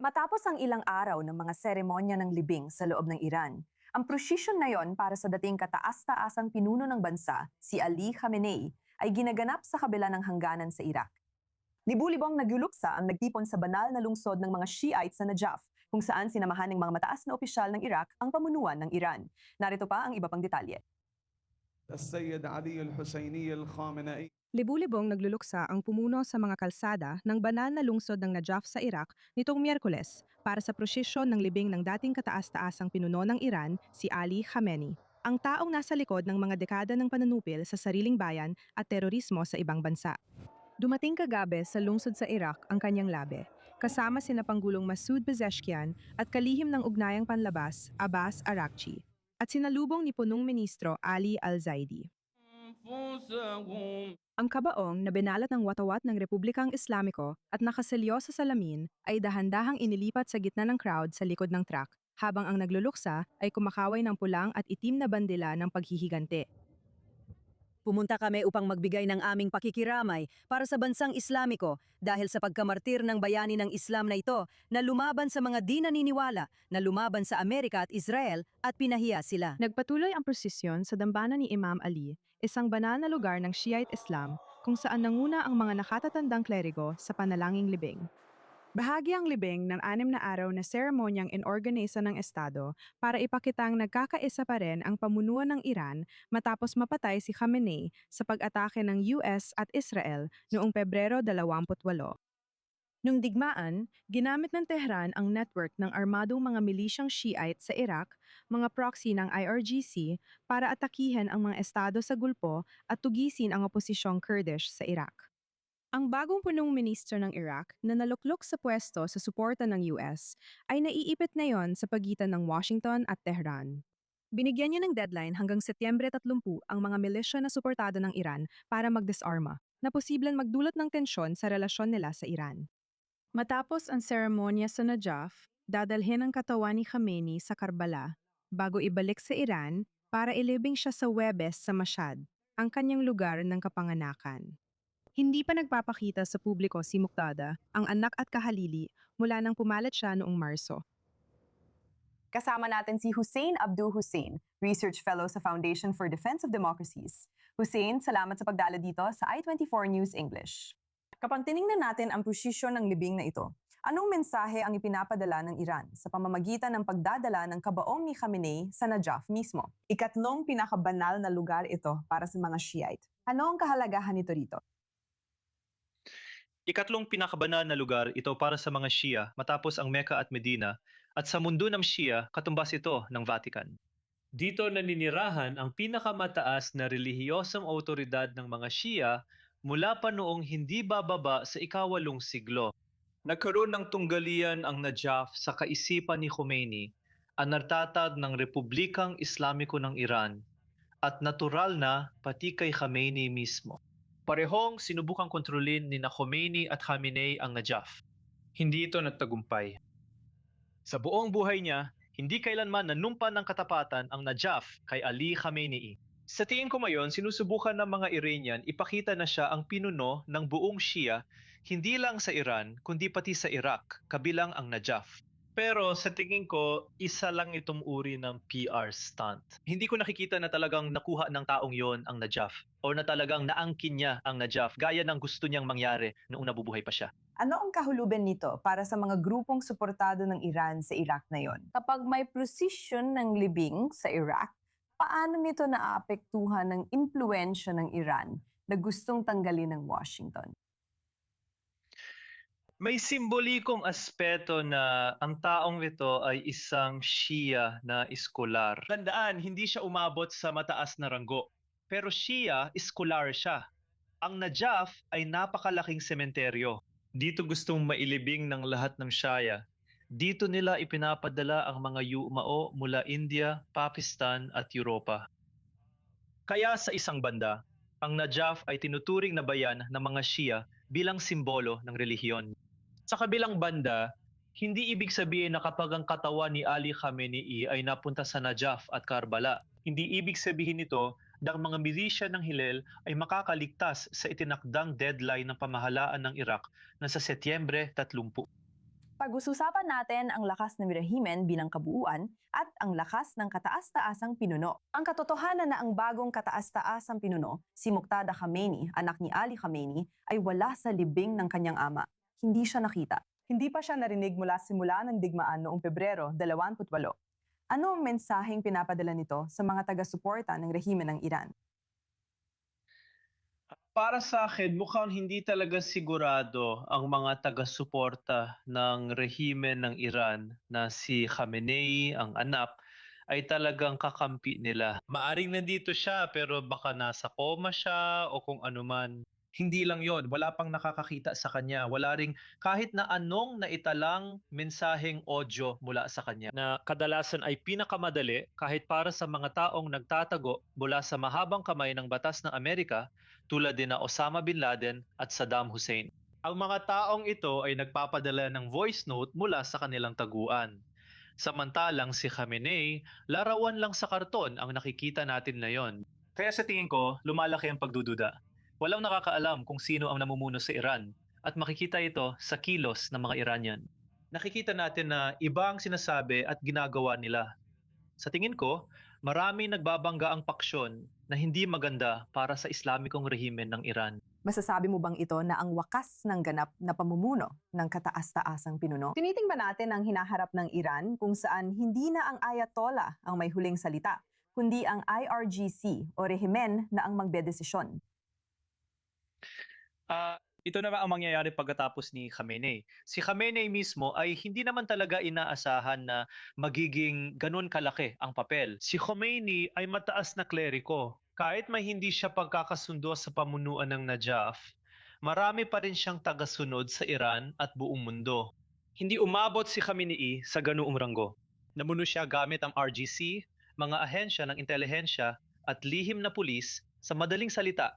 Matapos ang ilang araw ng mga seremonya ng libing sa loob ng Iran, ang prosesyon na yon para sa dating kataas-taasang pinuno ng bansa, si Ali Khamenei, ay ginaganap sa kabila ng hangganan sa Iraq. Libu-libong nagyuluksa ang nagtipon sa banal na lungsod ng mga Shiites sa Najaf, kung saan sinamahan ng mga mataas na opisyal ng Iraq ang pamunuan ng Iran. Narito pa ang iba pang detalye. السيد علي الحسيني الخامنئي. Libu-libong nagluluksa ang pumuno sa mga kalsada ng banal na lungsod ng Najaf sa Iraq nitong Miyerkules para sa prosesyon ng libing ng dating kataas-taasang pinuno ng Iran, si Ali Khamenei, ang taong nasa likod ng mga dekada ng pananupil sa sariling bayan at terorismo sa ibang bansa. Dumating kagabi sa lungsod sa Iraq ang kanyang labi, kasama sina Pangulong Masoud Pezeshkian at kalihim ng ugnayang panlabas, Abbas Araghchi, at sinalubong ni Punong Ministro Ali Al-Zaidi. Ang kabaong na binalat ng watawat ng Republikang Islamiko at nakaselyo sa salamin ay dahan-dahang inilipat sa gitna ng crowd sa likod ng truck, habang ang nagluluksa ay kumakaway ng pulang at itim na bandila ng paghihigante. Pumunta kami upang magbigay ng aming pakikiramay para sa bansang Islamiko dahil sa pagkamartir ng bayani ng Islam na ito na lumaban sa mga di naniniwala, na lumaban sa Amerika at Israel at pinahiya sila. Nagpatuloy ang prosesyon sa dambana ni Imam Ali, isang banal na lugar ng Shiite Islam kung saan nanguna ang mga nakatatandang kleriko sa panalangin libing. Bahagi ang libing ng 6 na araw na seremonyang inorganisa ng Estado para ipakitang nagkakaisa pa rin ang pamunuan ng Iran matapos mapatay si Khamenei sa pag-atake ng US at Israel noong Pebrero 28. Nung digmaan, ginamit ng Tehran ang network ng armadong mga milisyang Shiite sa Iraq, mga proxy ng IRGC, para atakihin ang mga estado sa Gulpo at tugisin ang oposisyong Kurdish sa Iraq. Ang bagong punong ministro ng Iraq na naluklok sa pwesto sa suporta ng US ay naiipit ngayon sa pagitan ng Washington at Tehran. Binigyan niya ng deadline hanggang Setyembre 30 ang mga milisya na suportado ng Iran para magdisarma, na posibleng magdulot ng tensyon sa relasyon nila sa Iran. Matapos ang seremonya sa Najaf, dadalhin ang katawan ni Khamenei sa Karbala bago ibalik sa Iran para ilibing siya sa Webes sa Mashhad, ang kanyang lugar ng kapanganakan. Hindi pa nagpapakita sa publiko si Muqtada, ang anak at kahalili, mula nang pumalit siya noong Marso. Kasama natin si Hussein Abdu Hussein, Research Fellow sa Foundation for Defense of Democracies. Hussein, salamat sa pagdalo dito sa I24 News English. Kapag tiningnan natin ang prosesyon ng libing na ito, anong mensahe ang ipinapadala ng Iran sa pamamagitan ng pagdadala ng kabaong ni Khamenei sa Najaf mismo? Ikatlong pinakabanal na lugar ito para sa mga Shiite. Ano ang kahalagahan nito rito? Ikatlong pinakabanal na lugar ito para sa mga Shia matapos ang Mecca at Medina, at sa mundo ng Shia katumbas ito ng Vatican. Dito naninirahan ang pinakamataas na relihiyosong awtoridad ng mga Shia mula pa noong hindi bababa sa ika-8 siglo. Nagkaroon ng tunggalian ang Najaf sa kaisipan ni Khomeini, ang nagtatag ng Republikang Islamiko ng Iran, at natural na pati kay Khamenei mismo. Parehong sinubukang kontrolin ni Khomeini at Khamenei ang Najaf. Hindi ito nagtagumpay. Sa buong buhay niya, hindi kailanman nanumpa ng katapatan ang Najaf kay Ali Khamenei. Sa tingin ko ngayon, sinusubukan ng mga Iranian ipakita na siya ang pinuno ng buong Shia, hindi lang sa Iran, kundi pati sa Iraq, kabilang ang Najaf. Pero sa tingin ko, isa lang itong uri ng PR stunt. Hindi ko nakikita na talagang nakuha ng taong yon ang Najaf, o na talagang naangkin niya ang Najaf gaya ng gusto niyang mangyari noong nabubuhay pa siya. Ano ang kahulugan nito para sa mga grupong suportado ng Iran sa Iraq na yon? Kapag may prosesyon ng libing sa Iraq, paano nito naapektuhan ng impluwensya ng Iran na gustong tanggalin ng Washington? May simbolikong aspeto na ang taong ito ay isang Shia na eskolar. Tandaan, hindi siya umabot sa mataas na ranggo. Pero Shia, eskolar siya. Ang Najaf ay napakalaking sementeryo. Dito gustong mailibing ng lahat ng Shia. Dito nila ipinapadala ang mga yumao mula India, Pakistan at Europa. Kaya sa isang banda, ang Najaf ay tinuturing na bayan ng mga Shia bilang simbolo ng relihiyon. Sa kabilang banda, hindi ibig sabihin na kapag ang katawan ni Ali Khamenei ay napunta sa Najaf at Karbala, hindi ibig sabihin nito na ang mga milisya ng Hillel ay makakaligtas sa itinakdang deadline ng pamahalaan ng Iraq na sa Setyembre 30. Pag-usapan natin ang lakas ng rehimen bilang kabuuan at ang lakas ng kataas-taasang pinuno. Ang katotohanan na ang bagong kataas-taasang pinuno, si Muqtada Khamenei, anak ni Ali Khamenei, ay wala sa libing ng kanyang ama. Hindi siya nakita. Hindi pa siya narinig mula simula ng digmaan noong Pebrero 28. Ano ang mensaheng pinapadala nito sa mga taga-suporta ng rehimen ng Iran? Para sa akin, mukhang hindi talaga sigurado ang mga taga-suporta ng rehimen ng Iran na si Khamenei, ang anak, ay talagang kakampi nila. Maaring nandito siya pero baka nasa coma siya o kung ano man. Hindi lang yon, wala pang nakakakita sa kanya. Wala ring kahit na anong naitalang mensaheng audio mula sa kanya. Na kadalasan ay pinakamadali kahit para sa mga taong nagtatago mula sa mahabang kamay ng batas ng Amerika tulad din na Osama Bin Laden at Saddam Hussein. Ang mga taong ito ay nagpapadala ng voice note mula sa kanilang taguan. Samantalang si Khamenei, larawan lang sa karton ang nakikita natin ngayon. Kaya sa tingin ko, lumalaki ang pagdududa. Walang nakakaalam kung sino ang namumuno sa Iran at makikita ito sa kilos ng mga Iranian. Nakikita natin na iba ang sinasabi at ginagawa nila. Sa tingin ko, marami nagbabangga ang paksyon na hindi maganda para sa Islamikong rehimen ng Iran. Masasabi mo bang ito na ang wakas ng ganap na pamumuno ng kataas-taasang pinuno? Tiniting ba natin ang hinaharap ng Iran kung saan hindi na ang Ayatollah ang may huling salita, kundi ang IRGC o rehimen na ang magdedesisyon? Ito naman ang mangyayari pagkatapos ni Khamenei. Si Khamenei mismo ay hindi naman talaga inaasahan na magiging ganun kalaki ang papel. Si Khomeini ay mataas na kleriko. Kahit may hindi siya pagkakasundo sa pamunuan ng Najaf, marami pa rin siyang tagasunod sa Iran at buong mundo. Hindi umabot si Khamenei sa ganoong ranggo. Namuno siya gamit ang RGC, mga ahensya ng intelihensya at lihim na pulis sa madaling salita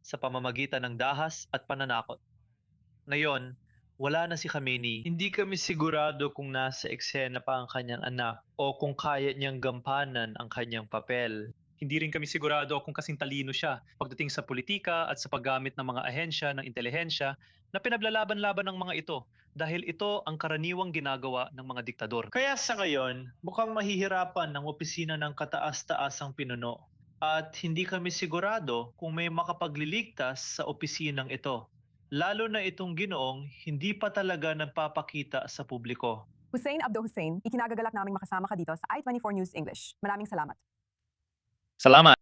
sa pamamagitan ng dahas at pananakot. Ngayon, wala na si Khamenei. Hindi kami sigurado kung nasa eksena pa ang kanyang anak o kung kaya niyang gampanan ang kanyang papel. Hindi rin kami sigurado kung kasing talino siya pagdating sa politika at sa paggamit ng mga ahensya ng intelihensya na pinaglalaban-laban ng mga ito dahil ito ang karaniwang ginagawa ng mga diktador. Kaya sa ngayon, mukhang mahihirapan ang opisina ng kataas-taasang pinuno at hindi kami sigurado kung may makapagliligtas sa opisinang ito. Lalo na itong Ginoong hindi pa talaga nagpapakita sa publiko. Hussein Abdo Hussein, ikinagagalak naming makasama ka dito sa I-24 News English. Maraming salamat. Salamat!